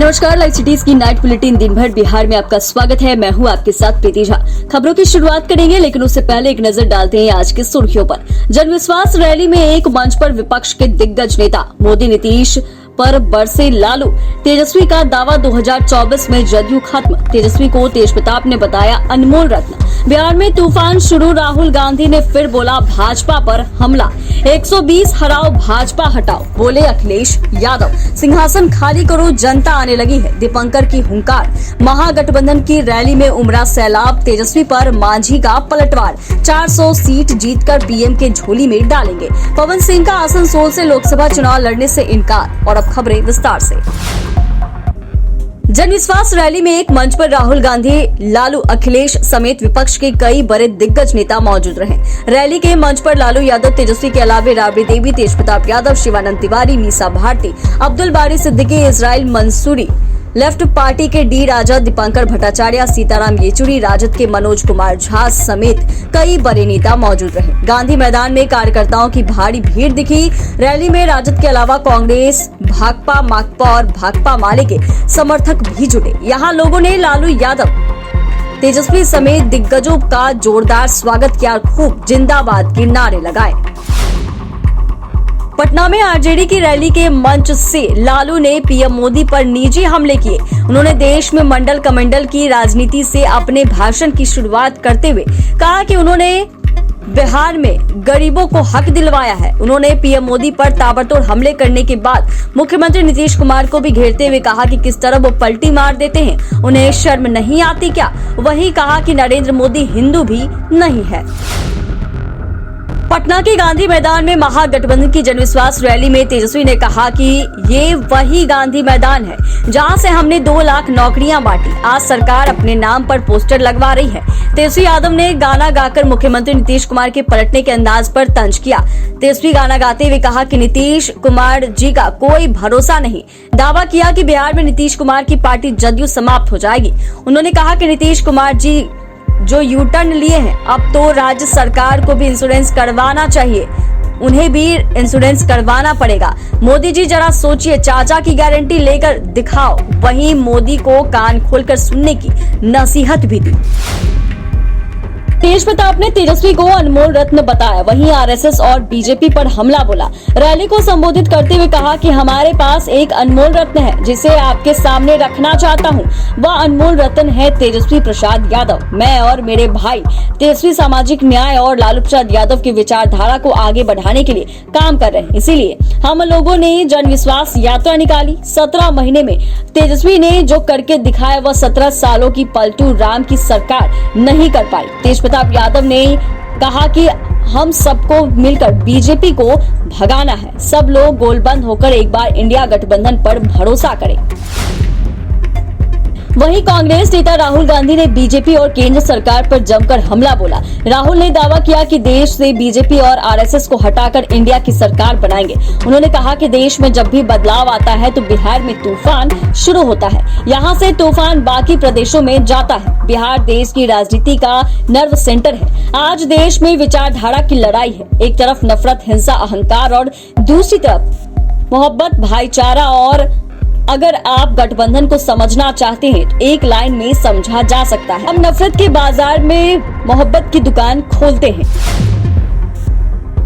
नमस्कार, live cities की night bulletin दिन भर बिहार में आपका स्वागत है। मैं हूं आपके साथ प्रीति झा। खबरों की शुरुआत करेंगे, लेकिन उससे पहले एक नजर डालते हैं आज की सुर्खियों पर। जनविश्वास रैली में एक मंच पर विपक्ष के दिग्गज नेता मोदी नीतीश पर बरसे लालू। तेजस्वी का दावा 2024 में जदयू खत्म। तेजस्वी को तेजप्रताप ने बताया अनमोल रत्न। बिहार में तूफान शुरू, राहुल गांधी ने फिर बोला भाजपा पर हमला। 120 हराओ, भाजपा हटाओ, बोले अखिलेश यादव। सिंहासन खाली करो, जनता आने लगी है, दीपंकर की हुंकार। महागठबंधन की रैली में उमड़ा सैलाब, तेजस्वी पर मांझी का पलटवार। 400 सीट जीतकर पीएम के झोली में डालेंगे। पवन सिंह का आसनसोल से लोकसभा चुनाव लड़ने से इनकार। और अब खबरें विस्तार से। जनविश्वास रैली में एक मंच पर राहुल गांधी, लालू, अखिलेश समेत विपक्ष के कई बड़े दिग्गज नेता मौजूद रहे। रैली के मंच पर लालू यादव, तेजस्वी के अलावे राबड़ी देवी, तेजप्रताप यादव, शिवानंद तिवारी, मीसा भारती, अब्दुल बारी सिद्दीकी, इस्राइल मंसूरी, लेफ्ट पार्टी के डी राजा, दीपंकर भट्टाचार्य, सीताराम येचुरी, राजद के मनोज कुमार झा समेत कई बड़े नेता मौजूद रहे। गांधी मैदान में कार्यकर्ताओं की भारी भीड़ दिखी। रैली में राजद के अलावा कांग्रेस, भाकपा, माकपा और भाकपा माले के समर्थक भी जुटे। यहाँ लोगों ने लालू यादव, तेजस्वी समेत दिग्गजों का जोरदार स्वागत किया, खूब जिंदाबाद के नारे लगाए। पटना में आरजेडी की रैली के मंच से लालू ने पीएम मोदी पर निजी हमले किए। उन्होंने देश में मंडल कमंडल की राजनीति से अपने भाषण की शुरुआत करते हुए कहा कि उन्होंने बिहार में गरीबों को हक दिलवाया है। उन्होंने पीएम मोदी पर ताबड़तोड़ हमले करने के बाद मुख्यमंत्री नीतीश कुमार को भी घेरते हुए कहा कि किस तरह वो पलटी मार देते हैं, उन्हें शर्म नहीं आती क्या। वहीं कहा कि नरेंद्र मोदी हिंदू भी नहीं है। पटना के गांधी मैदान में महागठबंधन की जनविश्वास रैली में तेजस्वी ने कहा कि ये वही गांधी मैदान है जहां से हमने 2 लाख नौकरियां बांटी। आज सरकार अपने नाम पर पोस्टर लगवा रही है। तेजस्वी यादव ने गाना गाकर मुख्यमंत्री नीतीश कुमार के पलटने के अंदाज पर तंज किया। तेजस्वी गाना गाते हुए कहा कि नीतीश कुमार जी का कोई भरोसा नहीं। दावा किया कि बिहार में नीतीश कुमार की पार्टी जदयू समाप्त हो जाएगी। उन्होंने कहा कि नीतीश कुमार जी जो यू टर्न लिए हैं, अब तो राज्य सरकार को भी इंश्योरेंस करवाना चाहिए, उन्हें भी इंश्योरेंस करवाना पड़ेगा। मोदी जी जरा सोचिए, चाचा की गारंटी लेकर दिखाओ। वहीं मोदी को कान खोलकर सुनने की नसीहत भी दी। तेजप्रताप ने तेजस्वी को अनमोल रत्न बताया। वहीं आरएसएस और बीजेपी पर हमला बोला। रैली को संबोधित करते हुए कहा कि हमारे पास एक अनमोल रत्न है जिसे आपके सामने रखना चाहता हूं। वह अनमोल रत्न है तेजस्वी प्रसाद यादव। मैं और मेरे भाई तेजस्वी सामाजिक न्याय और लालू प्रसाद यादव की विचारधारा को आगे बढ़ाने के लिए काम कर रहे हैं। इसीलिए हम लोगों ने जनविश्वास यात्रा निकाली। 17 महीने में तेजस्वी ने जो करके दिखाया वह 17 सालों की पलटू राम की सरकार नहीं कर पाई। तेजप्रताप यादव ने कहा कि हम सबको मिलकर बीजेपी को भगाना है। सब लोग गोलबंद होकर एक बार इंडिया गठबंधन पर भरोसा करें। वहीं कांग्रेस नेता राहुल गांधी ने बीजेपी और केंद्र सरकार पर जमकर हमला बोला। राहुल ने दावा किया कि देश से बीजेपी और आरएसएस को हटाकर इंडिया की सरकार बनाएंगे। उन्होंने कहा कि देश में जब भी बदलाव आता है तो बिहार में तूफान शुरू होता है, यहाँ से तूफान बाकी प्रदेशों में जाता है। बिहार देश की राजनीति का नर्व सेंटर है। आज देश में विचारधारा की लड़ाई है। एक तरफ नफरत, हिंसा, अहंकार और दूसरी तरफ मोहब्बत, भाईचारा। और अगर आप गठबंधन को समझना चाहते हैं तो एक लाइन में समझा जा सकता है, हम नफरत के बाजार में मोहब्बत की दुकान खोलते हैं।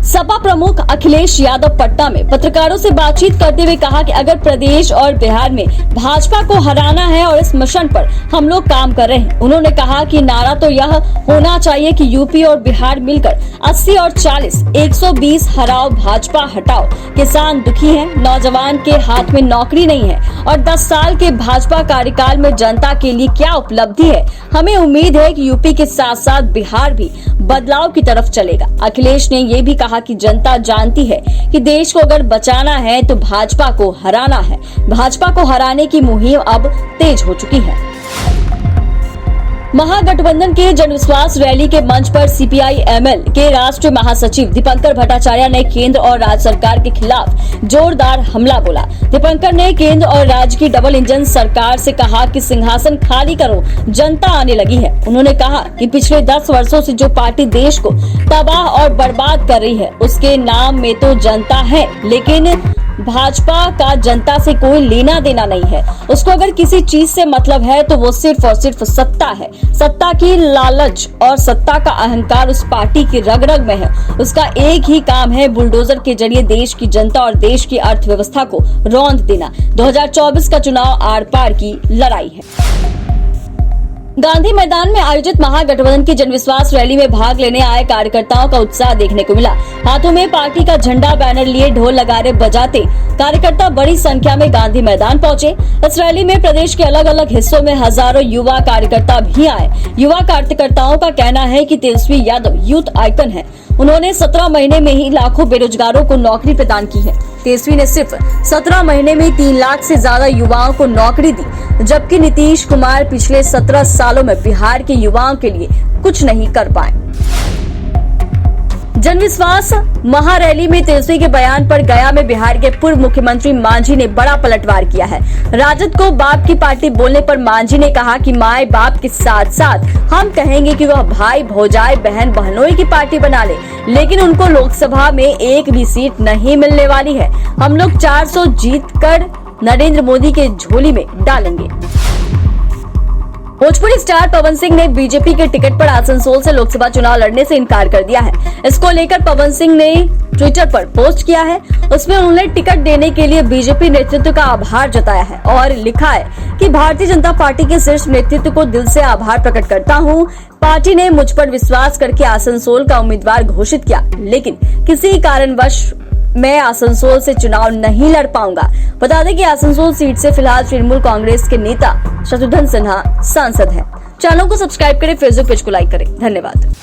सपा प्रमुख अखिलेश यादव पटना में पत्रकारों से बातचीत करते हुए कहा कि अगर प्रदेश और बिहार में भाजपा को हराना है और इस मिशन पर हम लोग काम कर रहे हैं। उन्होंने कहा कि नारा तो यह होना चाहिए कि यूपी और बिहार मिलकर 80 और 40, 120 हराओ, भाजपा हटाओ। किसान दुखी हैं, नौजवान के हाथ में नौकरी नहीं है और 10 साल के भाजपा कार्यकाल में जनता के लिए क्या उपलब्धि है। हमें उम्मीद है कि यूपी के साथ साथ बिहार भी बदलाव की तरफ चलेगा। अखिलेश ने ये भी कहा कि जनता जानती है कि देश को अगर बचाना है तो भाजपा को हराना है। भाजपा को हराने की मुहिम अब तेज हो चुकी है। महागठबंधन के जनविश्वास रैली के मंच पर सीपीआई-एमएल के राष्ट्रीय महासचिव दीपंकर भट्टाचार्य ने केंद्र और राज्य सरकार के खिलाफ जोरदार हमला बोला। दीपंकर ने केंद्र और राज्य की डबल इंजन सरकार से कहा कि सिंहासन खाली करो, जनता आने लगी है। उन्होंने कहा कि पिछले 10 वर्षों से जो पार्टी देश को तबाह और बर्बाद कर रही है उसके नाम में तो जनता है, लेकिन भाजपा का जनता से कोई लेना देना नहीं है। उसको अगर किसी चीज से मतलब है तो वो सिर्फ और सिर्फ सत्ता है। सत्ता की लालच और सत्ता का अहंकार उस पार्टी की रग रग में है। उसका एक ही काम है बुलडोजर के जरिए देश की जनता और देश की अर्थव्यवस्था को रौंद देना। 2024 का चुनाव आर पार की लड़ाई है। गांधी मैदान में आयोजित महागठबंधन की जनविश्वास रैली में भाग लेने आए कार्यकर्ताओं का उत्साह देखने को मिला। हाथों में पार्टी का झंडा, बैनर लिए ढोल नगाड़े बजाते कार्यकर्ता बड़ी संख्या में गांधी मैदान पहुंचे। इस रैली में प्रदेश के अलग अलग हिस्सों में हजारों युवा कार्यकर्ता भी आए। युवा कार्यकर्ताओं का कहना है कि तेजस्वी यादव यूथ आइकन है। उन्होंने 17 महीने में ही लाखों बेरोजगारों को नौकरी प्रदान की है। तेजस्वी ने सिर्फ 17 महीने में 3 लाख से ज्यादा युवाओं को नौकरी दी, जबकि नीतीश कुमार पिछले 17 सालों में बिहार के युवाओं के लिए कुछ नहीं कर पाए। जनविश्वास महारैली में तेजस्वी के बयान पर गया में बिहार के पूर्व मुख्यमंत्री मांझी ने बड़ा पलटवार किया है। राजद को बाप की पार्टी बोलने पर मांझी ने कहा कि माए बाप के साथ साथ हम कहेंगे कि वह भाई भौजाई बहन बहनोई की पार्टी बना ले, लेकिन उनको लोकसभा में एक भी सीट नहीं मिलने वाली है। हम लोग 400 जीतकर नरेंद्र मोदी के झोली में डालेंगे। भोजपुरी स्टार पवन सिंह ने बीजेपी के टिकट पर आसनसोल से लोकसभा चुनाव लड़ने से इनकार कर दिया है। इसको लेकर पवन सिंह ने ट्विटर पर पोस्ट किया है। उसमें उन्होंने टिकट देने के लिए बीजेपी नेतृत्व का आभार जताया है और लिखा है कि भारतीय जनता पार्टी के शीर्ष नेतृत्व को दिल से आभार प्रकट करता हूं। पार्टी ने मुझ पर विश्वास करके आसनसोल का उम्मीदवार घोषित किया, लेकिन किसी कारणवश मैं आसनसोल से चुनाव नहीं लड़ पाऊंगा। बता दें कि आसनसोल सीट से फिलहाल तृणमूल कांग्रेस के नेता शत्रुघ्न सिन्हा सांसद हैं। चैनल को सब्सक्राइब करें, फेसबुक पेज को लाइक करें। धन्यवाद।